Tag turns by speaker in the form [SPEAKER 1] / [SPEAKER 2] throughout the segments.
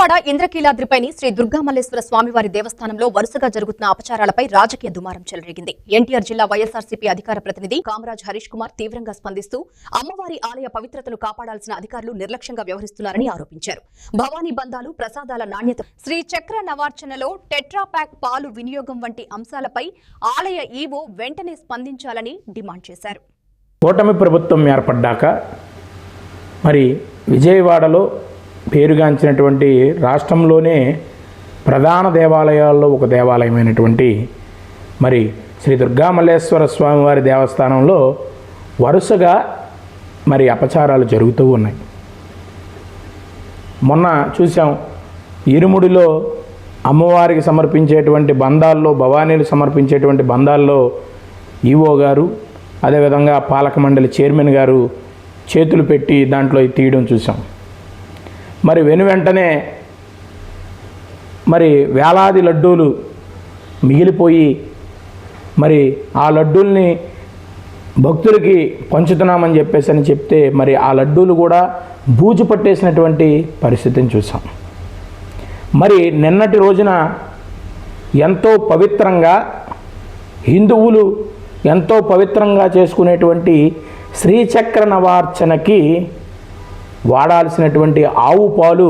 [SPEAKER 1] విజయవాడ ఇంద్రకీలాద్రిపైని శ్రీ దుర్గామల్లేశ్వర స్వామివారి దేవస్థానంలో వరుసగా జరుగుతున్న అపచారాలపై రాజకీయ దుమారం చెలరేగింది. ఎన్టీఆర్ జిల్లా వైఎస్ఆర్సీపీ అధికార ప్రతినిధి కామరాజ్ హరీష్ కుమార్ తీవ్రంగా స్పందిస్తూ అమ్మవారి ఆలయ పవిత్రతను కాపాడాల్సిన అధికారులు నిర్లక్ష్యంగా వ్యవహరిస్తున్నారని ఆరోపించారు. భవానీ బంధాలు, ప్రసాదాల నాణ్యత, శ్రీ చక్ర నవార్చనలో టెట్రాప్యాక్ పాలు వినియోగం వంటి అంశాలపై ఆలయ ఈవో వెంటనే స్పందించాలని డిమాండ్ చేశారు.
[SPEAKER 2] కూటమి ప్రభుత్వం ఏర్పడ్డాక మరి విజయవాడలో పేరుగాంచినటువంటి రాష్ట్రంలోనే ప్రధాన దేవాలయాల్లో ఒక దేవాలయమైనటువంటి మరి శ్రీ దుర్గామల్లేశ్వర స్వామివారి దేవస్థానంలో వరుసగా మరి అపచారాలు జరుగుతూ ఉన్నాయి. మొన్న చూసాం, ఇరుముడిలో అమ్మవారికి సమర్పించేటువంటి బంధాల్లో, భవానీలు సమర్పించేటువంటి బంధాల్లో ఈవో గారు, అదేవిధంగా పాలక మండలి చైర్మన్ గారు చేతులు పెట్టి దాంట్లో తీయడం చూసాం. మరి వెంటనే మరి వేలాది లడ్డూలు మిగిలిపోయి మరి ఆ లడ్డూల్ని భక్తులకి పంచుతున్నామని చెప్పేసి చెప్తే మరి ఆ లడ్డూలు కూడా బూజు పట్టేసినటువంటి పరిస్థితిని చూసాం. మరి నిన్నటి రోజున ఎంతో పవిత్రంగా హిందువులు ఎంతో పవిత్రంగా చేసుకునేటువంటి శ్రీచక్ర నవార్చనకి వాడాల్సినటువంటి ఆవు పాలు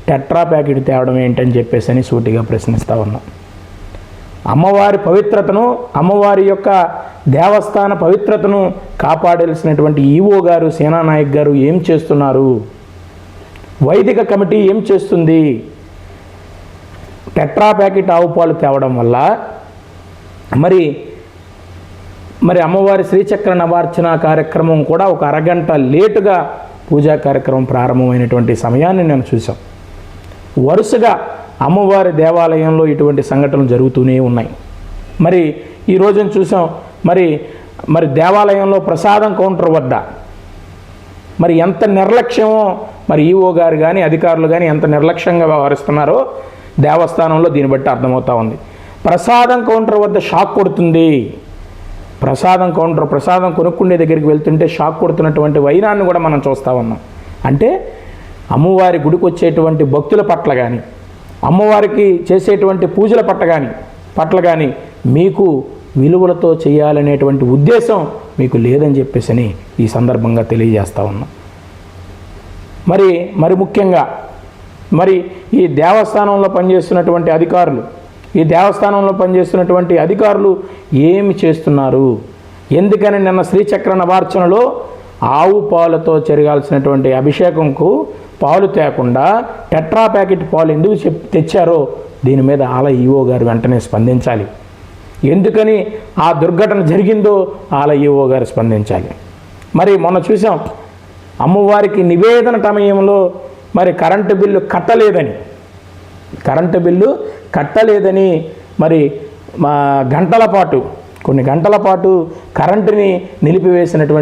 [SPEAKER 2] టెట్రా ప్యాకెట్ తేవడం ఏంటని చెప్పేసి సూటిగా ప్రశ్నిస్తూ ఉన్నాం. అమ్మవారి పవిత్రతను, అమ్మవారి యొక్క దేవస్థాన పవిత్రతను కాపాడాల్సినటువంటి ఈవో గారు, సేనానాయక్ గారు ఏం చేస్తున్నారు? వైదిక కమిటీ ఏం చేస్తుంది? టెట్రా ప్యాకెట్ ఆవు పాలు తేవడం వల్ల మరి అమ్మవారి శ్రీచక్ర నవార్చన కార్యక్రమం కూడా ఒక అరగంట లేటుగా పూజా కార్యక్రమం ప్రారంభమైనటువంటి సమయాన్ని నేను చూసాం. వరుసగా అమ్మవారి దేవాలయంలో ఇటువంటి సంఘటనలు జరుగుతూనే ఉన్నాయి. మరి ఈ రోజున చూసాం, మరి దేవాలయంలో ప్రసాదం కౌంటర్ వద్ద మరి ఎంత నిర్లక్ష్యమో మరి ఈవో గారు కానీ అధికారులు కానీ ఎంత నిర్లక్ష్యంగా వ్యవహరిస్తున్నారో దేవస్థానంలో దీన్ని బట్టి అర్థమవుతూ ఉంది. ప్రసాదం కౌంటర్ వద్ద షాక్ కొడుతుంది. ప్రసాదం కొనుక్కునే దగ్గరికి వెళ్తుంటే షాక్ కొడుతున్నటువంటి వైనాన్ని కూడా మనం చూస్తూ ఉన్నాం. అంటే అమ్మవారి గుడికి వచ్చేటువంటి భక్తుల పట్ల కానీ, అమ్మవారికి చేసేటువంటి పూజల పట్ల కానీ మీకు విలువలతో చేయాలనేటువంటి ఉద్దేశం మీకు లేదని చెప్పేసి ఈ సందర్భంగా తెలియజేస్తూ ఉన్నాం. మరి ముఖ్యంగా మరి ఈ దేవస్థానంలో పనిచేస్తున్నటువంటి అధికారులు ఏమి చేస్తున్నారు? ఎందుకని నిన్న శ్రీచక్ర నవార్చనలో ఆవు పాలతో జరగాల్సినటువంటి అభిషేకంకు పాలు తేకుండా టెట్రా ప్యాకెట్ పాలు ఎందుకు తెచ్చారో దీని మీద ఆలయ ఈవో గారు వెంటనే స్పందించాలి. ఎందుకని ఆ దుర్ఘటన జరిగిందో ఆలయ ఈవో గారు స్పందించాలి. మరి మొన్న చూసాం, అమ్మవారికి నివేదన సమయంలో మరి కరెంటు బిల్లు కట్టలేదని మరి కొన్ని గంటల పాటు కరెంటుని నిలిపివేసినటువంటి